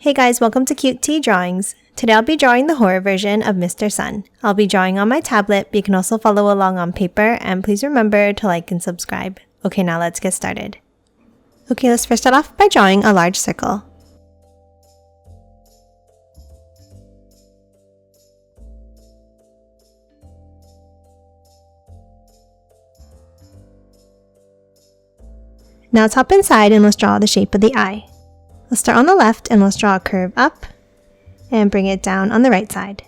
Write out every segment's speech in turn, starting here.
Hey guys, welcome to Cute Tea Drawings. Today I'll be drawing the horror version of Mr. Sun. I'll be drawing on my tablet, but you can also follow along on paper, and please remember to like and subscribe. Okay, now let's get started. Okay, let's first start off by drawing a large circle. Now let's hop inside and let's draw the shape of the eye. Let's start on the left and let's draw a curve up and bring it down on the right side.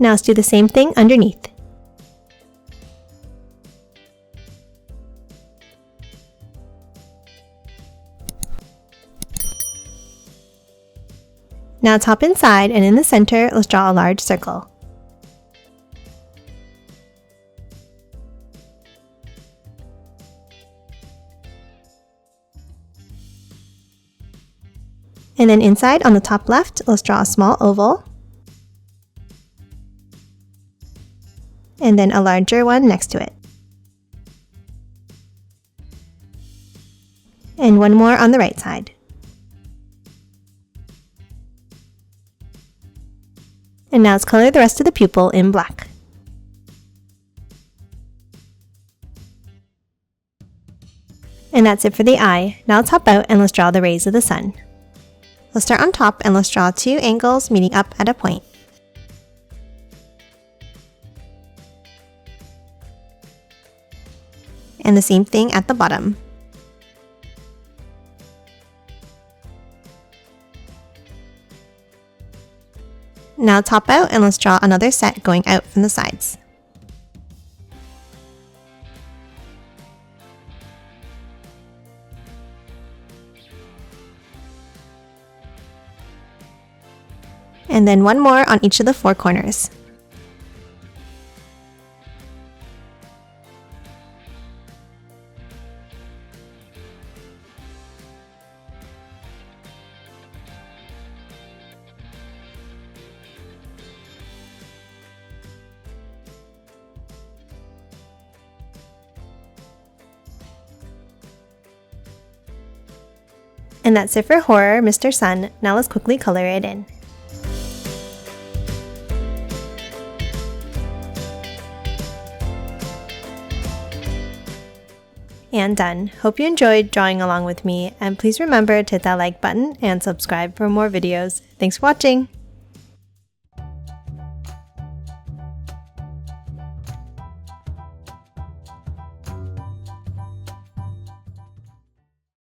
Now let's do the same thing underneath. Now let's hop inside and in the center, let's draw a large circle. And then inside on the top left, let's draw a small oval. And then a larger one next to it. And one more on the right side. And now let's color the rest of the pupil in black. And that's it for the eye. Now let's hop out and let's draw the rays of the sun. Let's start on top and let's draw two angles meeting up at a point. And the same thing at the bottom. Now let's hop out and let's draw another set going out from the sides. And then one more on each of the four corners. And that's it for horror, Mr. Sun. Now let's quickly color it in. And done. Hope you enjoyed drawing along with me, and please remember to hit that like button and subscribe for more videos. Thanks for watching!